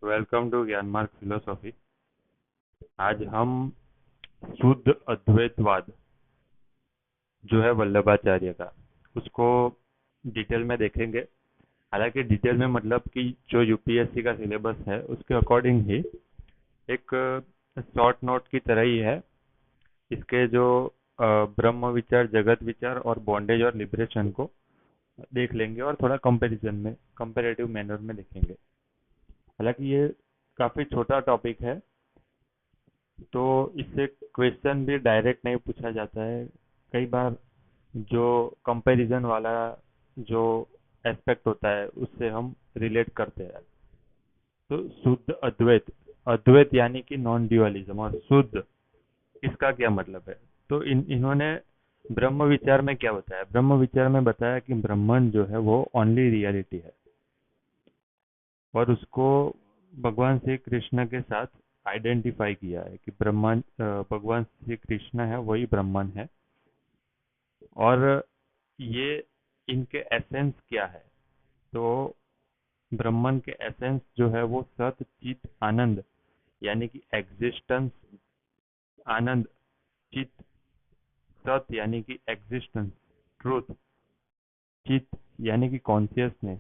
Welcome to ज्ञान मार्ग philosophy. आज हम शुद्ध अद्वैतवाद जो है वल्लभाचार्य का, उसको डिटेल में देखेंगे। हालांकि डिटेल में मतलब कि जो यूपीएससी का सिलेबस है उसके अकॉर्डिंग ही एक शॉर्ट नोट की तरह ही है। इसके जो ब्रह्म विचार, जगत विचार और बॉन्डेज और लिबरेशन को देख लेंगे और थोड़ा कंपैरिजन में, कंपैरेटिव मैनर में देखेंगे। हालांकि ये काफ़ी छोटा टॉपिक है, तो इससे क्वेश्चन भी डायरेक्ट नहीं पूछा जाता है। कई बार जो कंपैरिजन वाला जो एस्पेक्ट होता है उससे हम रिलेट करते हैं। तो शुद्ध अद्वैत, अद्वैत यानी कि नॉन ड्यूअलिज्म, और शुद्ध इसका क्या मतलब है? तो इन्होंने ब्रह्म विचार में क्या बताया? ब्रह्म विचार में बताया कि ब्रह्मन जो है वो ओनली रियलिटी है, और उसको भगवान श्री कृष्ण के साथ आइडेंटिफाई किया है कि ब्रह्मन, भगवान श्री कृष्ण है वही ब्रह्मन है। और ये इनके एसेंस क्या है? तो ब्रह्मन के एसेंस जो है वो सत चित आनंद, यानी कि एग्जिस्टेंस, आनंद, चित, सत यानी कि एग्जिस्टेंस, ट्रूथ, चित यानी कि कॉन्शियसनेस,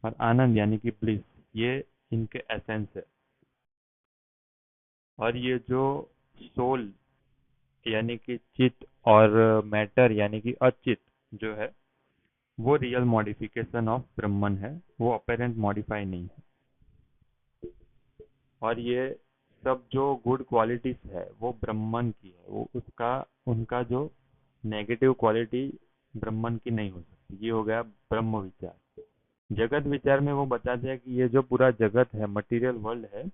और आनंद यानी कि ब्लिस, ये इनके एसेंस है। और ये जो सोल यानी कि चित और मैटर यानी कि अचित जो है वो रियल मॉडिफिकेशन ऑफ ब्रह्मन है, वो अपेरेंट मॉडिफाई नहीं है। और ये सब जो गुड क्वालिटीज है वो ब्रह्मन की है, वो उसका, उनका जो नेगेटिव क्वालिटी ब्रह्मन की नहीं हो सकती। ये हो गया ब्रह्म विचार। जगत विचार में वो बताते हैं कि ये जो पूरा जगत है, मटेरियल वर्ल्ड है,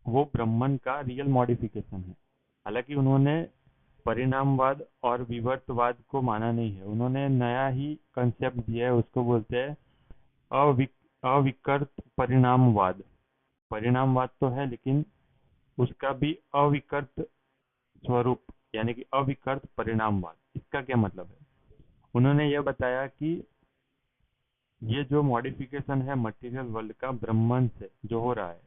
वो ब्रह्मन का रियल मॉडिफिकेशन है। हालांकि उन्होंने परिणामवाद और विवर्तवाद को माना नहीं है, उन्होंने नया ही कंसेप्ट दिया है, उसको बोलते हैं अविकृत परिणामवाद। परिणामवाद तो है लेकिन उसका भी अविकृत स्वरूप, यानी कि अविकृत परिणामवाद। इसका क्या मतलब है? उन्होंने यह बताया कि ये जो मॉडिफिकेशन है मटेरियल वर्ल्ड का ब्रह्मन से जो हो रहा है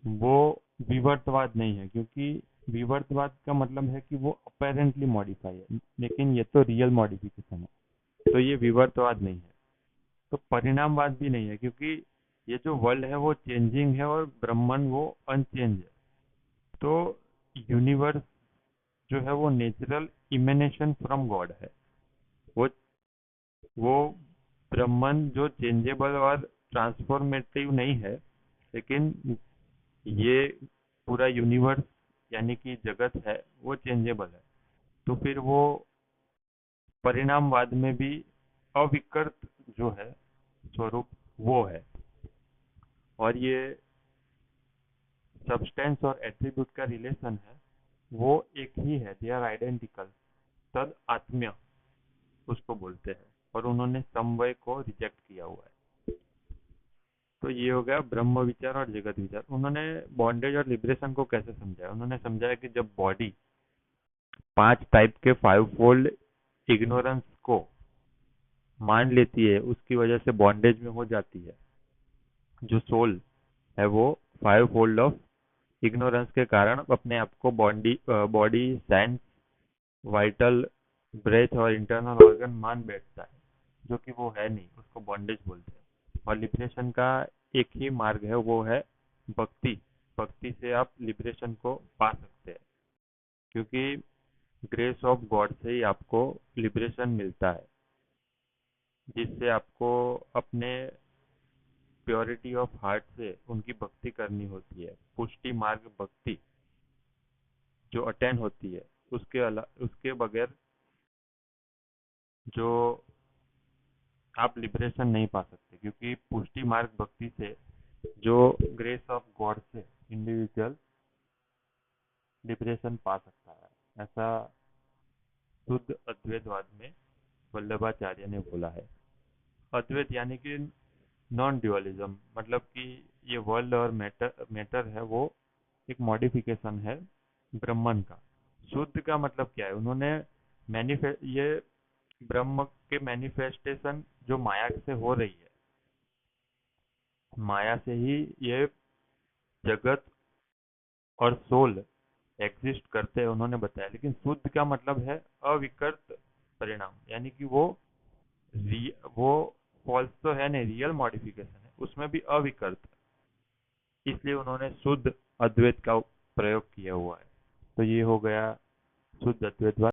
वो विवर्तवाद नहीं है, क्योंकि विवर्तवाद का मतलब है कि वो अपेरेंटली मॉडिफाई है, लेकिन ये तो रियल मॉडिफिकेशन है, तो ये विवर्तवाद नहीं है। तो परिणामवाद भी नहीं है, क्योंकि ये जो वर्ल्ड है वो चेंजिंग है और ब्रह्मन वो अनचेंज है। तो यूनिवर्स जो है वो नेचुरल इमेनेशन फ्रॉम गॉड है। वो वो ब्रह्मन जो चेंजेबल और ट्रांसफॉर्मेटिव नहीं है, लेकिन ये पूरा यूनिवर्स यानी कि जगत है वो चेंजेबल है। तो फिर वो परिणामवाद में भी अविकृत जो है स्वरूप वो है। और ये सब्सटेंस और एट्रीब्यूट का रिलेशन है वो एक ही है, दे आर आइडेंटिकल। तद आत्म्य उसको बोलते हैं, और उन्होंने समवाय को रिजेक्ट किया हुआ है। तो ये हो गया ब्रह्म विचार और जगत विचार। उन्होंने बॉन्डेज और लिबरेशन को कैसे समझाया? उन्होंने समझाया कि जब बॉडी 5 टाइप के 5 फोल्ड इग्नोरेंस को मान लेती है, उसकी वजह से बॉन्डेज में हो जाती है। जो सोल है वो 5 फोल्ड ऑफ इग्नोरेंस के कारण अपने आप को body body, sense, vital, breath और इंटरनल ऑर्गन मान बैठता है, जो कि वो है नहीं, उसको बॉन्डेज बोलते हैं। और लिबरेशन का एक ही मार्ग है, वो है भक्ति। भक्ति से आप लिबरेशन को पा सकते हैं, क्योंकि ग्रेस ऑफ गॉड से ही आपको लिबरेशन मिलता है, जिससे आपको अपने प्योरिटी ऑफ हार्ट से उनकी भक्ति करनी होती है। पुष्टि मार्ग भक्ति जो अटेन होती है, उसके बगैर जो आप लिबरेशन नहीं पा सकते, क्योंकि पुष्टि मार्ग भक्ति से जो ग्रेस ऑफ गॉड से इंडिविजुअल लिबरेशन पा सकता है। ऐसा शुद्ध अद्वैतवाद में वल्लभाचार्य ने बोला है। अद्वैत यानी कि नॉन ड्युअलिज्म, मतलब कि ये वर्ल्ड और मैटर मैटर है वो एक मॉडिफिकेशन है ब्रह्मन का। शुद्ध का मतलब क्या है? उन्होंने ये ब्रह्म के मैनिफेस्टेशन जो माया से हो रही है माया से ही ये जगत और सोल एग्जिस्ट करते हैं उन्होंने बताया, लेकिन शुद्ध का मतलब है अविकृत परिणाम, यानी कि वो फॉल्स तो है नहीं, रियल मॉडिफिकेशन है, उसमें भी अविकृत, इसलिए उन्होंने शुद्ध अद्वैत का प्रयोग किया हुआ है। तो ये हो गया शुद्ध अद्वैतवाद।